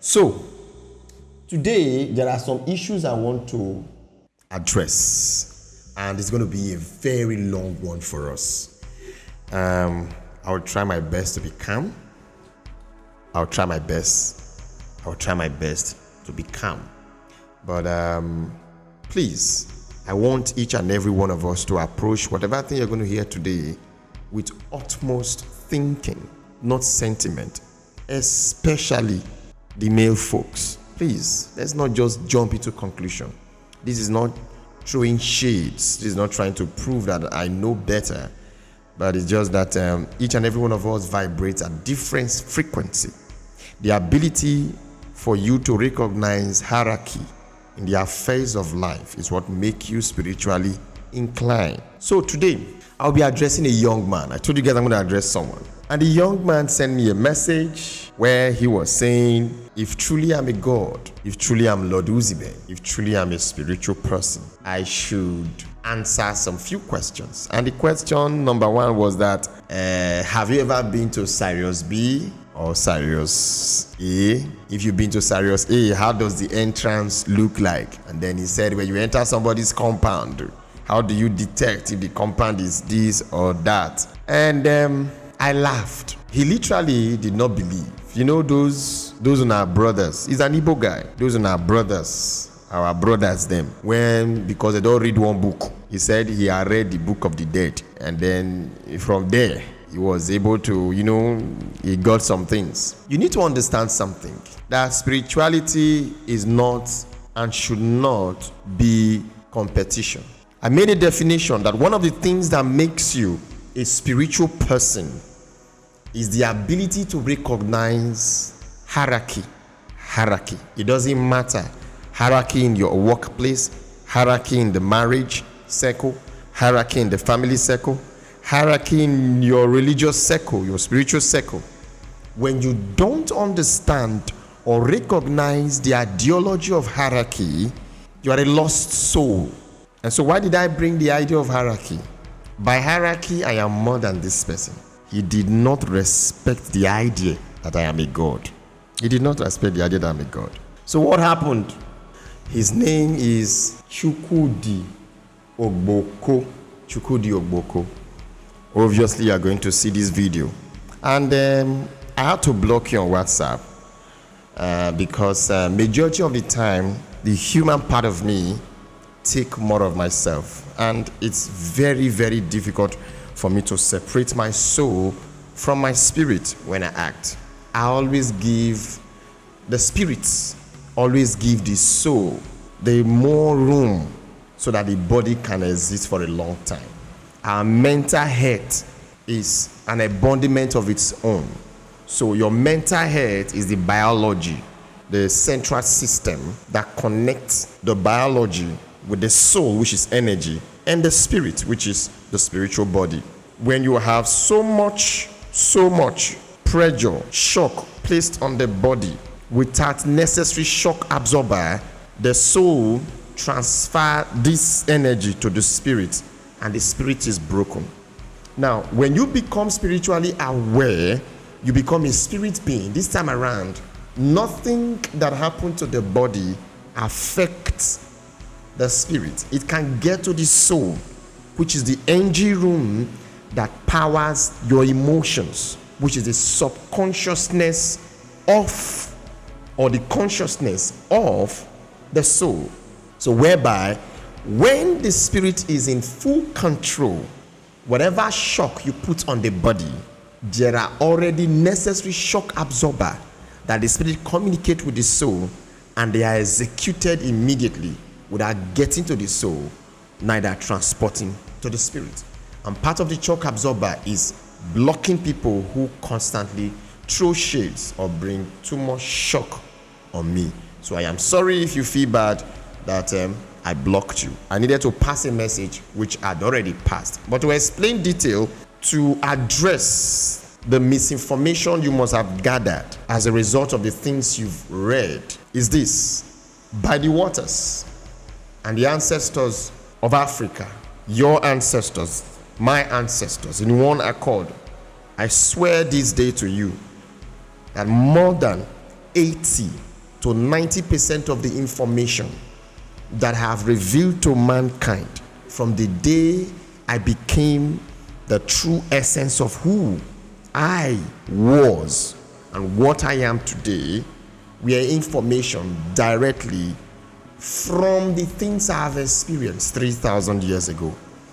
So, today there are some issues I want to address, and it's going to be a very long one for us. I'll try my best to be calm. I'll try my best to be calm. But please, I want each and every one of us to approach whatever thing you're going to hear today with utmost thinking, not sentiment, especially the male folks. Please, let's not just jump into conclusion. This is not throwing shades. This is not trying to prove that I know better, but it's just that each and every one of us vibrates at different frequency. The ability for you to recognize hierarchy in the affairs of life is what makes you spiritually inclined. So today, I'll be addressing a young man. I told you guys I'm going to address someone. And the young man sent me a message where he was saying, if truly I'm a God, if truly I'm Lord Uzih, if truly I'm a spiritual person, I should answer some few questions. And the question number one was that, have you ever been to Sirius B or Sirius A? If you've been to Sirius A, how does the entrance look like? And then he said, when you enter somebody's compound, how do you detect if the compound is this or that? And I laughed. He literally did not believe. You know, those are our brothers. He's an Igbo guy. Those are our brothers them. Because they don't read one book. He said he had read the book of the dead. And then from there, he was able to, he got some things. You need to understand something. That spirituality is not and should not be competition. I made a definition that one of the things that makes you a spiritual person is the ability to recognize hierarchy. It doesn't matter. Hierarchy in your workplace, hierarchy in the marriage circle, hierarchy in the family circle, hierarchy in your religious circle, your spiritual circle. When you don't understand or recognize the ideology of hierarchy, you are a lost soul. And so why did I bring the idea of hierarchy? By hierarchy, I am more than this person. He did not respect the idea that I am a God. He did not respect the idea that I'm a God. So what happened? His name is Chukwudi Ogboko. Obviously, you are going to see this video. And I had to block you on WhatsApp because majority of the time, the human part of me take more of myself. And it's very, very difficult for me to separate my soul from my spirit when I act. I always give the spirits, always give the soul the more room so that the body can exist for a long time. Our mental health is an embodiment of its own. So your mental health is the biology, the central system that connects the biology with the soul, which is energy, and the spirit, which is the spiritual body. When you have so much pressure, shock placed on the body without necessary shock absorber, the soul transfer this energy to the spirit, and the spirit is broken. Now, when you become spiritually aware, you become a spirit being. This time around, nothing that happened to the body affects the spirit. It can get to the soul, which is the engine room that powers your emotions, which is the subconsciousness of, or the consciousness of the soul. So whereby when the spirit is in full control, whatever shock you put on the body, there are already necessary shock absorber that the spirit communicate with the soul, and they are executed immediately without getting to the soul, neither transporting to the spirit. And part of the shock absorber is blocking people who constantly throw shades or bring too much shock on me. So I am sorry if you feel bad that I blocked you. I needed to pass a message which I'd already passed. But to explain detail, to address the misinformation you must have gathered as a result of the things you've read, is this: by the waters and the ancestors of Africa, your ancestors, my ancestors, in one accord, I swear this day to you that more than 80 to 90% of the information that I have revealed to mankind from the day I became the true essence of who I was and what I am today, were information directly from the things I have experienced 3,000 years ago,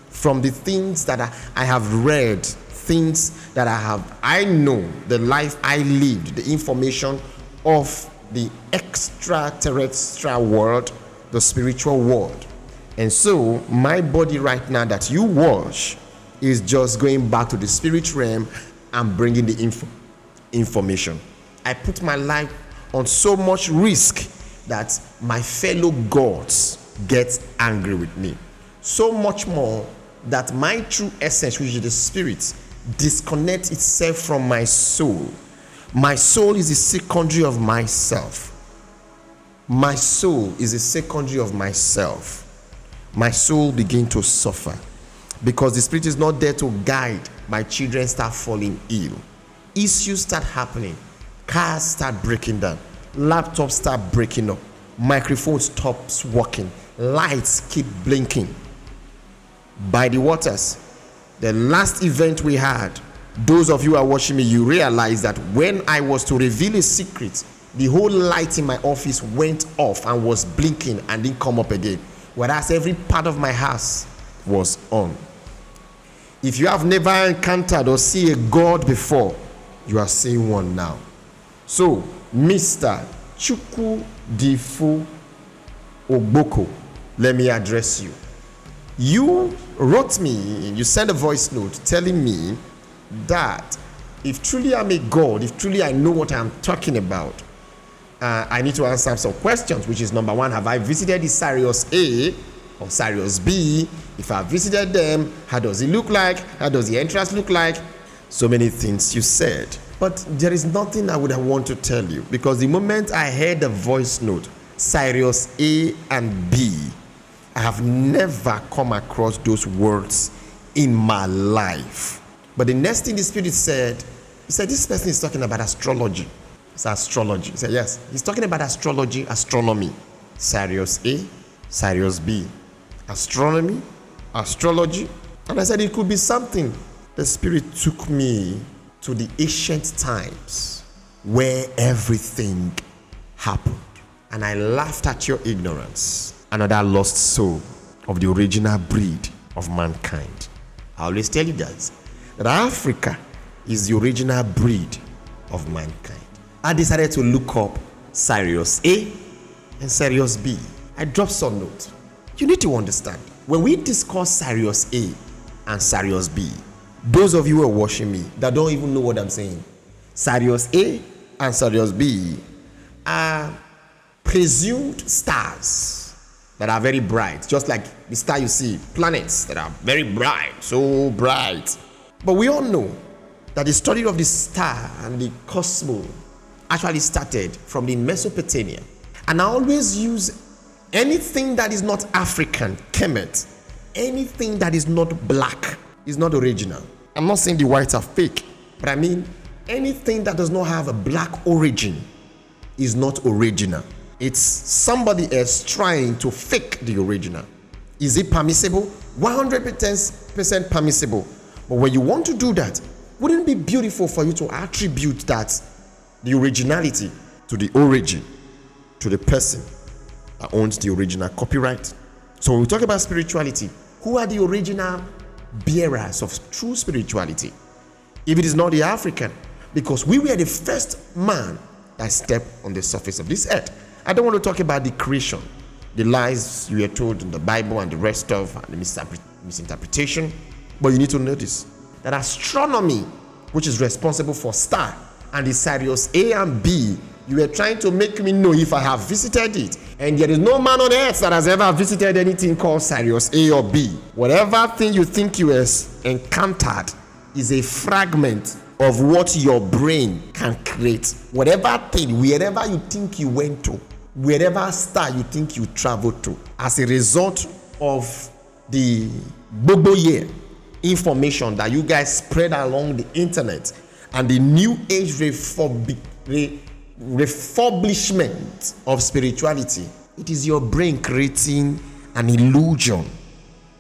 from the things that I have read, things that I know, the life I lived, the information of the extraterrestrial world, the spiritual world. And so my body right now that you watch is just going back to the spirit realm and bringing the information. I put my life on so much risk that my fellow gods get angry with me. So much more that my true essence, which is the spirit, disconnects itself from my soul. My soul is the secondary of myself. My soul is a secondary of myself. My soul begins to suffer because the spirit is not there to guide. My children start falling ill. Issues start happening. Cars start breaking down. Laptops start breaking up. Microphone stops working. Lights keep blinking. By the waters, the last event we had, those of you who are watching me, you realize that when I was to reveal a secret, the whole light in my office went off and was blinking and didn't come up again, whereas every part of my house was on. If you have never encountered or seen a God before, you are seeing one now. So, Mr. Chukwudifu Ogboko, let me address you. You wrote me, you sent a voice note telling me that if truly I'm a God, if truly I know what I'm talking about, I need to answer some questions, which is number one, have I visited the Sirius A or Sirius B? If I visited them, how does it look like? How does the entrance look like? So many things you said. But there is nothing I would have want to tell you, because the moment I heard the voice note, Sirius A and B, I have never come across those words in my life. But the next thing the Spirit said, he said, this person is talking about astrology. It's astrology. He said, yes, he's talking about astrology, astronomy. Sirius A, Sirius B. Astronomy, astrology. And I said, it could be something. The Spirit took me to the ancient times where everything happened. And I laughed at your ignorance. Another lost soul of the original breed of mankind. I always tell you guys that Africa is the original breed of mankind. I decided to look up Sirius A and Sirius B. I dropped some notes. You need to understand, when we discuss Sirius A and Sirius B, those of you who are watching me that don't even know what I'm saying, Sirius A and Sirius B are presumed stars that are very bright, just like the star you see, planets that are very bright, so bright. But we all know that the study of the star and the cosmos actually started from the Mesopotamia. And I always use anything that is not African, Kemet, anything that is not black is not original. I'm not saying the whites are fake, but I mean anything that does not have a black origin is not original. It's somebody else trying to fake the original. Is it permissible? 100% permissible. But when you want to do that, wouldn't it be beautiful for you to attribute that, the originality, to the origin, to the person that owns the original copyright? So when we talk about spirituality, who are the original bearers of true spirituality? If it is not the African, because we were the first man that stepped on the surface of this earth. I don't want to talk about the creation, the lies you were told in the Bible and the rest of the misinterpretation. But you need to notice that astronomy, which is responsible for star, and the Sirius A and B, you were trying to make me know if I have visited it. And there is no man on earth that has ever visited anything called Sirius A or B. Whatever thing you think you have encountered is a fragment of what your brain can create. Whatever thing, wherever you think you went to, wherever star you think you traveled to, as a result of the Bobo year information that you guys spread along the internet and the new age refurbishment of spirituality. It is your brain creating an illusion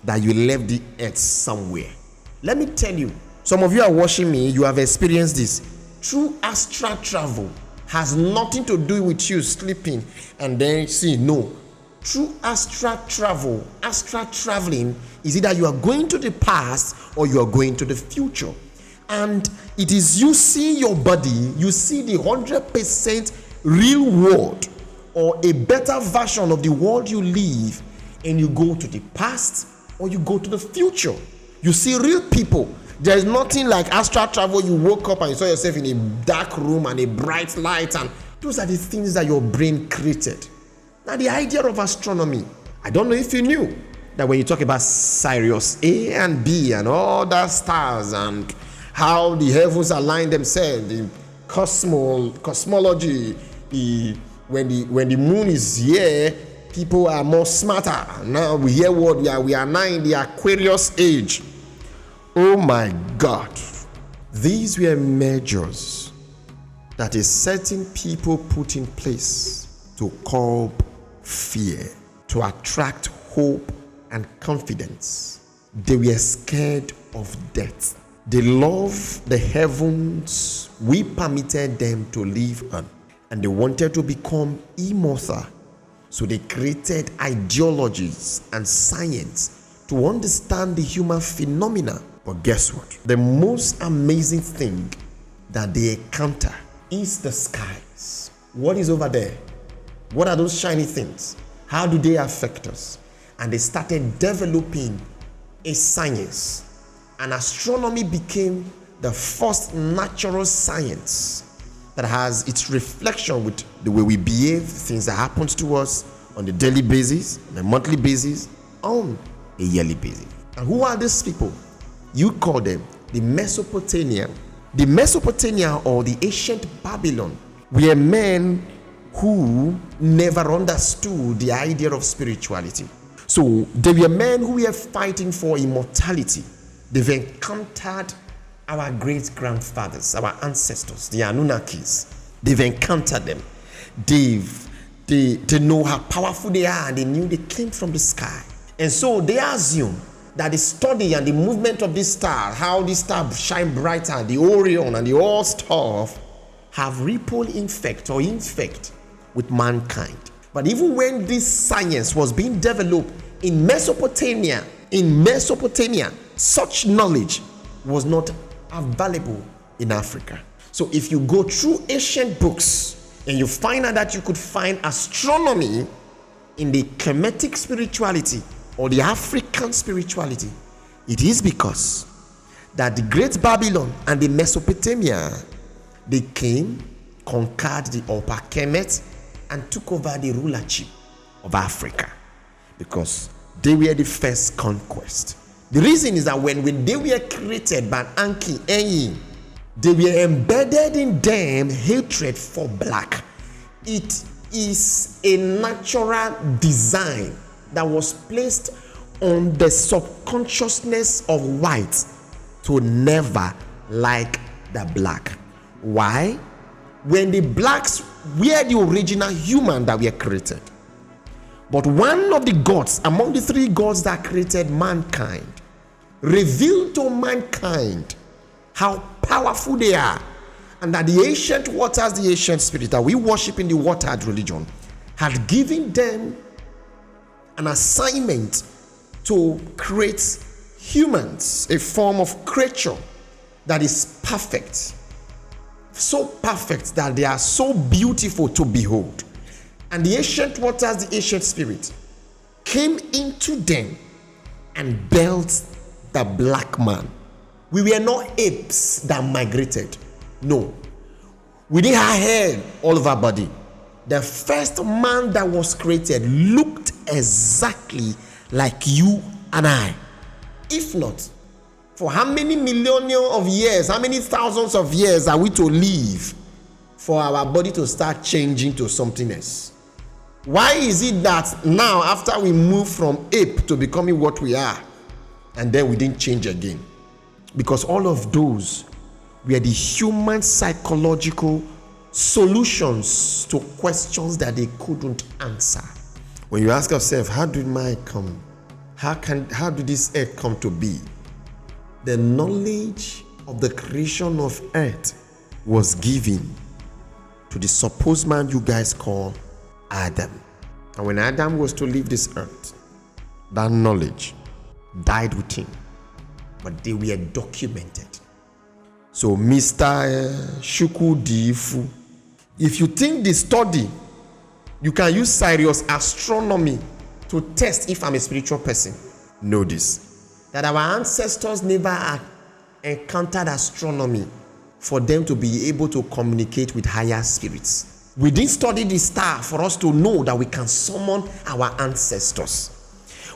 that you left the earth somewhere. Let me tell you, some of you are watching me, you have experienced this. True astral travel has nothing to do with you sleeping and then see, no. True astral traveling is either you are going to the past or you are going to the future. And it is you see your body, you see the 100% real world or a better version of the world you live, and you go to the past or you go to the future. You see real people. There is nothing like astral travel. You woke up and you saw yourself in a dark room and a bright light, and those are the things that your brain created. Now, the idea of astronomy, I don't know if you knew that when you talk about Sirius A and B and all the stars and how the heavens align themselves, the cosmology, when the moon is here, people are more smarter. Now we hear what we are now in the Aquarius age. Oh my God. These were measures that a certain people put in place to curb fear, to attract hope and confidence. They were scared of death. They loved the heavens we permitted them to live on, and they wanted to become immortal. So they created ideologies and science to understand the human phenomena. But guess what? The most amazing thing that they encounter is the skies. What is over there? What are those shiny things? How do they affect us? And they started developing a science. And astronomy became the first natural science that has its reflection with the way we behave, things that happens to us on a daily basis, on a monthly basis, on a yearly basis. And who are these people? You call them the Mesopotamia. The Mesopotamia, or the ancient Babylon, were men who never understood the idea of spirituality. So they were men who were fighting for immortality. They've encountered our great-grandfathers, our ancestors, the Anunnakis. They've encountered them. They know how powerful they are, and they knew they came from the sky. And so they assume that the study and the movement of this star, how this star shine brighter, the Orion and the all stuff, have ripple effect with mankind. But even when this science was being developed in Mesopotamia, such knowledge was not available in Africa. So if you go through ancient books and you find out that you could find astronomy in the Kemetic spirituality or the African spirituality, it is because that the Great Babylon and the Mesopotamia, they came, conquered the Upper Kemet, and took over the rulership of Africa because they were the first conquest. The reason is that when they were created by Enki, they were embedded in them hatred for black. It is a natural design that was placed on the subconsciousness of whites to never like the black. Why? When the blacks were the original human that were created. But one of the gods, among the three gods that created mankind, revealed to mankind how powerful they are, and that the ancient waters, the ancient spirit that we worship in the watered religion, had given them an assignment to create humans, a form of creature that is perfect, so perfect that they are so beautiful to behold. And the ancient waters, the ancient spirit, came into them and built the black man. We were not apes that migrated. No. We didn't have hair all over our body. The first man that was created looked exactly like you and I. If not, for how many millennia of years, how many thousands of years are we to live for our body to start changing to something else? Why is it that now, after we move from ape to becoming what we are, and then we didn't change again? Because all of those were the human psychological solutions to questions that they couldn't answer. When you ask yourself, how did man come? How did this earth come to be? The knowledge of the creation of earth was given to the supposed man you guys call Adam. And when Adam was to leave this earth, that knowledge died with him, but they were documented. So Mr. Shukudifu, if you think the study, you can use serious astronomy to test if I'm a spiritual person. Know this, that our ancestors never encountered astronomy for them to be able to communicate with higher spirits. We didn't study the star for us to know that we can summon our ancestors.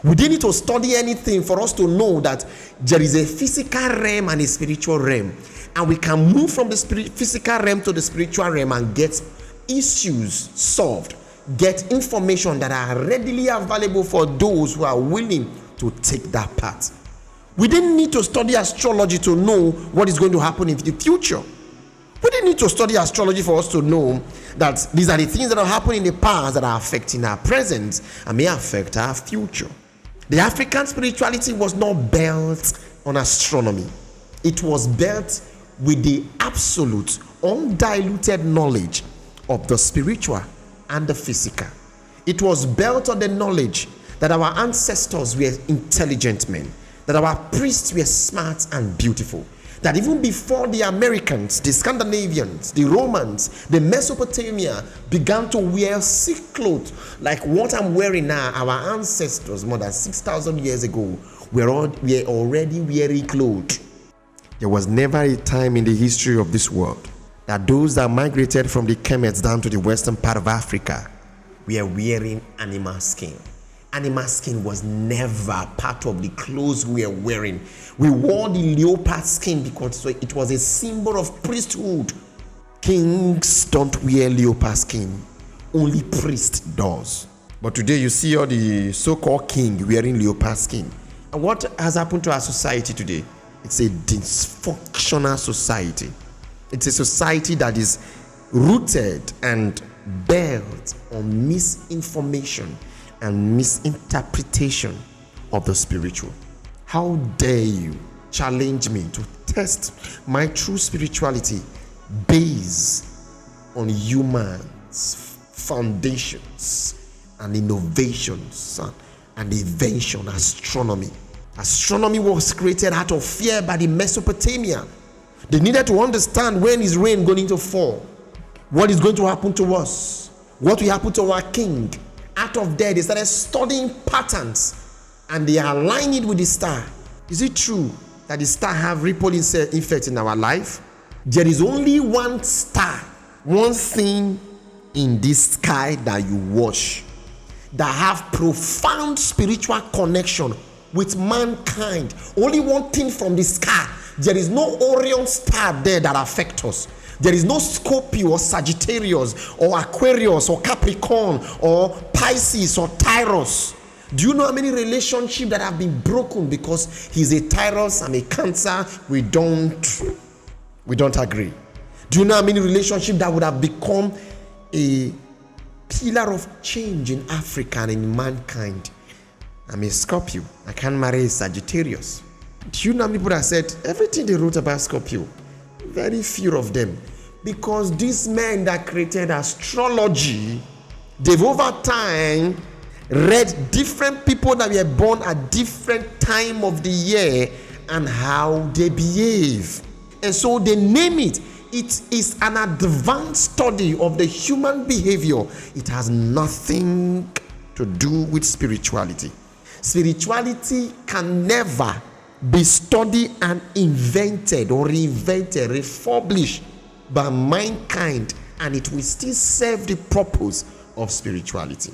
We didn't need to study anything for us to know that there is a physical realm and a spiritual realm. And we can move from the physical realm to the spiritual realm and get issues solved, get information that are readily available for those who are willing to take that path. We didn't need to study astrology to know what is going to happen in the future. We didn't need to study astrology for us to know that these are the things that are happening in the past that are affecting our present and may affect our future. The African spirituality was not built on astronomy. It was built with the absolute, undiluted knowledge of the spiritual and the physical. It was built on the knowledge that our ancestors were intelligent men, that our priests were smart and beautiful, that even before the Americans, the Scandinavians, the Romans, the Mesopotamia began to wear silk clothes like what I'm wearing now, our ancestors more than 6,000 years ago were already wearing clothes. There was never a time in the history of this world that those that migrated from the Kemets down to the western part of Africa were wearing animal skin. Animal skin was never part of the clothes we were wearing. We wore the leopard skin because it was a symbol of priesthood. Kings don't wear leopard skin. Only priest does. But today you see all the so-called king wearing leopard skin. And what has happened to our society today? It's a dysfunctional society. It's a society that is rooted and built on misinformation and misinterpretation of the spiritual. How dare you challenge me to test my true spirituality based on humans, foundations, and innovations and invention, astronomy. Astronomy was created out of fear by the Mesopotamia. They needed to understand when is rain going to fall, what is going to happen to us, what will happen to our king. Out of there, they started studying patterns and they align it with the star. Is it true that the star have ripple effect in our life? There is only one star, one thing in this sky that you watch that have profound spiritual connection with mankind. Only one thing from the sky. There is no Orion star there that affects us. There is no Scorpio or Sagittarius or Aquarius or Capricorn or Pisces or Taurus. Do you know how many relationships that have been broken because he's a Taurus, I'm a Cancer? We don't agree. Do you know how many relationships that would have become a pillar of change in Africa and in mankind? I'm a Scorpio. I can't marry a Sagittarius. Do you know how many people that said everything they wrote about Scorpio? Very few of them. Because these men that created astrology, they've over time read different people that were born at different time of the year and how they behave. And so they name it. It is an advanced study of the human behavior. It has nothing to do with spirituality. Spirituality can never be studied and invented or reinvented, republished by mankind, and it will still serve the purpose of spirituality.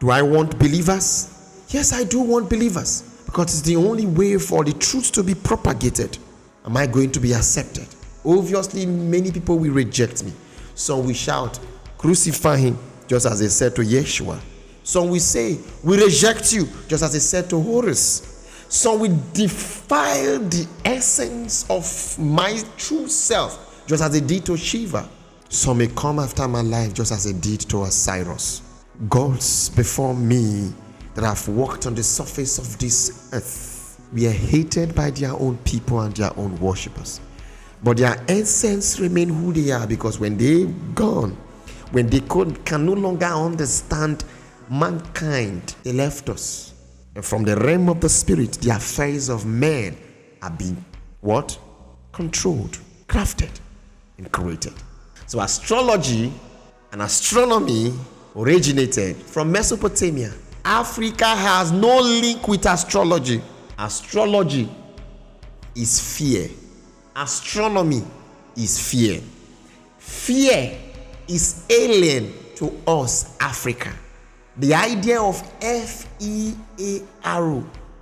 Do I want believers? Yes, I do want believers, because it's the only way for the truth to be propagated. Am I going to be accepted? Obviously, many people will reject me. Some will shout, crucify him, just as they said to Yeshua. Some will say, we reject you, just as they said to Horus. Some will defile the essence of my true self, just as they did to Shiva. Some may come after my life just as they did towards Cyrus. Gods before me that have walked on the surface of this earth were hated by their own people and their own worshippers. But their essence remain who they are, because when they gone, when they can no longer understand mankind, they left us. And from the realm of the spirit, the affairs of men are being what? Controlled, crafted, and created. So astrology and astronomy originated from Mesopotamia. Africa has no link with astrology. Astrology is fear. Astronomy is fear. Fear is alien to us, Africa. The idea of FEAR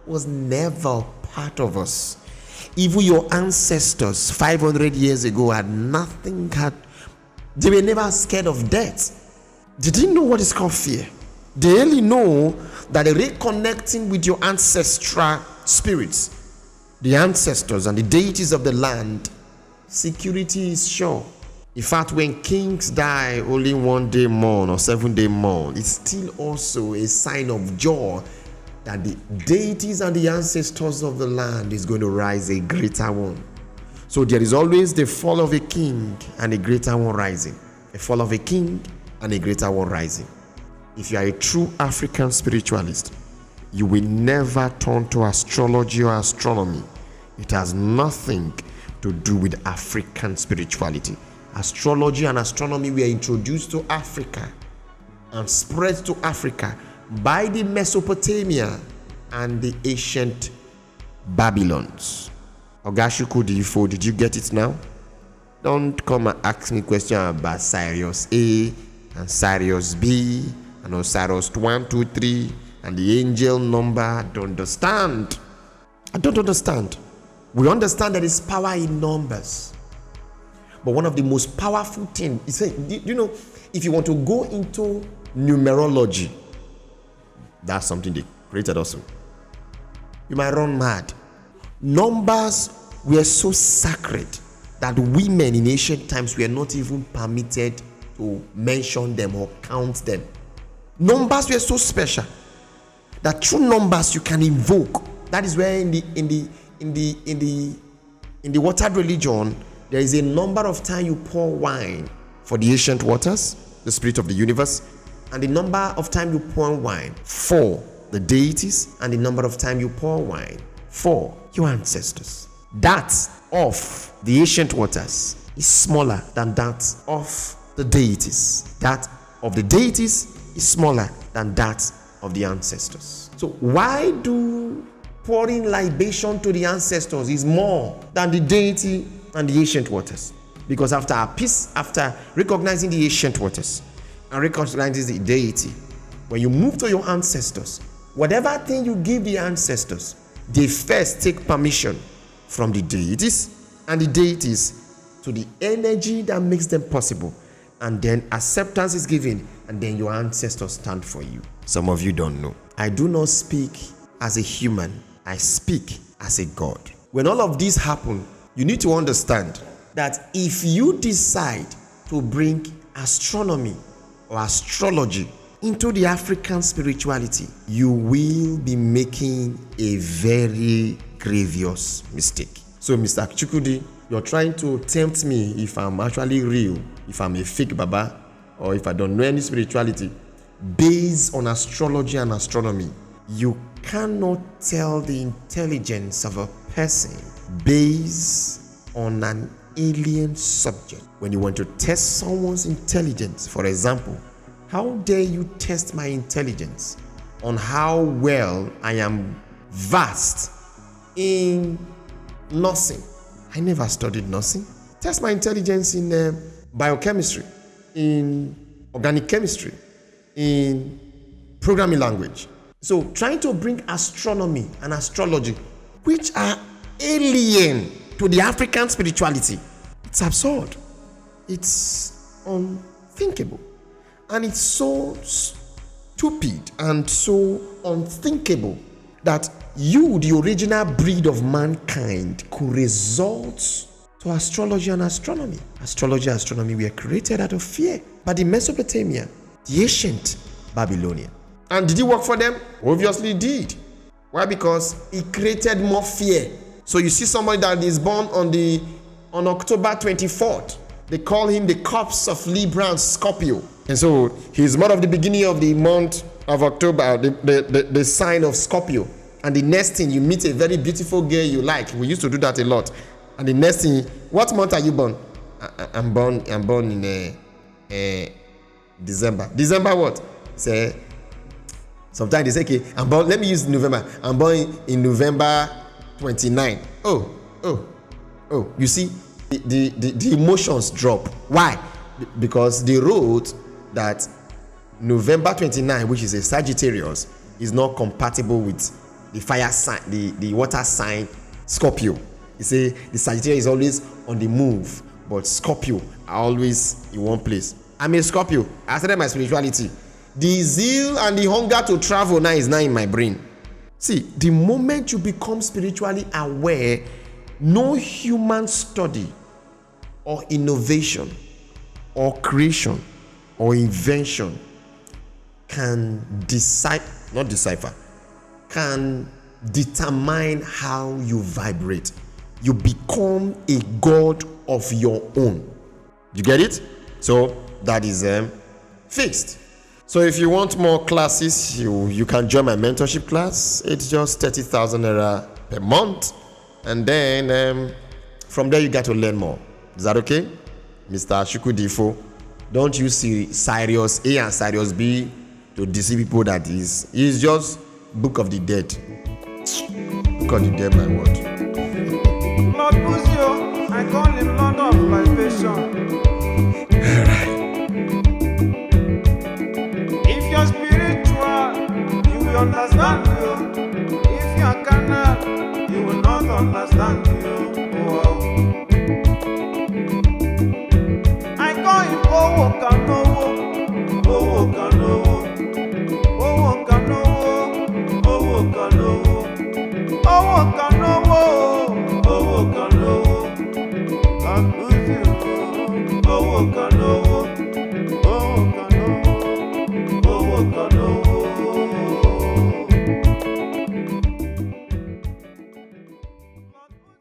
was never part of us. Even your ancestors 500 years ago had nothing, they were never scared of death. They didn't know what is called fear. They only know that reconnecting with your ancestral spirits, the ancestors and the deities of the land, security is sure. In fact, when kings die only 1 day mourn or 7 day mourn, it's still also a sign of joy that the deities and the ancestors of the land is going to rise a greater one. So there is always the fall of a king and a greater one rising. A fall of a king and a greater one rising. If you are a true African spiritualist, you will never turn to astrology or astronomy. It has nothing to do with African spirituality. Astrology and astronomy were introduced to Africa and spread to Africa by the Mesopotamia and the ancient Babylons. Ogashuku Difo, did you get it now? Don't come and ask me questions about Sirius A and Sirius B and Osiris 1, 2, 3 and the angel number. I don't understand. We understand there is power in numbers. But one of the most powerful things is, if you want to go into numerology, that's something they created also. You might run mad. Numbers were so sacred that women in ancient times were not even permitted to mention them or count them. Numbers were so special that through numbers you can invoke. That is where in the watered religion, there is a number of times you pour wine for the ancient waters, the spirit of the universe, and the number of times you pour wine for the deities, and the number of times you pour wine for your ancestors. That of the ancient waters is smaller than that of the deities. That of the deities is smaller than that of the ancestors. So why do pouring libation to the ancestors is more than the deity and the ancient waters? Because after recognizing the ancient waters and recognizing the deity, when you move to your ancestors, whatever thing you give the ancestors, they first take permission from the deities, and the deities to the energy that makes them possible, and then acceptance is given, and then your ancestors stand for you. Some of you don't know. I do not speak as a human, I speak as a God. When all of this happen, you need to understand that if you decide to bring astronomy or astrology into the African spirituality, you will be making a very grievous mistake. So Mr. Chukwudi, you're trying to tempt me if I'm actually real, if I'm a fake Baba, or if I don't know any spirituality based on astrology and astronomy. You cannot tell the intelligence of a person based on an alien subject. When you want to test someone's intelligence, for example, how dare you test my intelligence on how well I am versed in nursing? I never studied nursing. Test my intelligence in biochemistry, in organic chemistry, in programming language. So trying to bring astronomy and astrology, which are alien to the African spirituality, it's absurd. It's unthinkable. And it's so stupid and so unthinkable that you, the original breed of mankind, could resort So astrology and astronomy. Astrology and astronomy were created out of fear by the Mesopotamia, the ancient Babylonia. And did it work for them? Obviously it did. Why? Because it created more fear. So you see somebody that is born on October 24th. They call him the corpse of Libra and Scorpio. And so he's born of the beginning of the month of October, the sign of Scorpio. And the next thing, you meet a very beautiful girl you like. We used to do that a lot. And the next thing, what month are you born? I'm born in December. December what? Say, sometimes they say, okay, I'm born, let me use November. I'm born in November 29. Oh, you see, the emotions drop. Why? Because they wrote that November 29, which is a Sagittarius, is not compatible with the fire sign, the water sign Scorpio. You say the Sagittarius is always on the move, but Scorpio are always in one place. I'm a Scorpio. I started my spirituality. The zeal and the hunger to travel now is now in my brain. See, the moment you become spiritually aware, no human study or innovation or creation or invention can can determine how you vibrate. You become a god of your own. You get it? So that is fixed. So if you want more classes, you can join my mentorship class. It's just 30,000 naira per month. And then from there you get to learn more. Is that okay? Mr. Shukudifo, don't use Sirius A and Sirius B to deceive people. That is. It's just Book of the Dead. Book of the Dead, my word. Lord Uzih, I call him Lord of Libation. If you're spiritual, you will understand you. If you are carnal, you will not understand you. Wow. I call him Owo Kanowo, Owo Kanowo, Owo Kanowo, Owo Kanowo.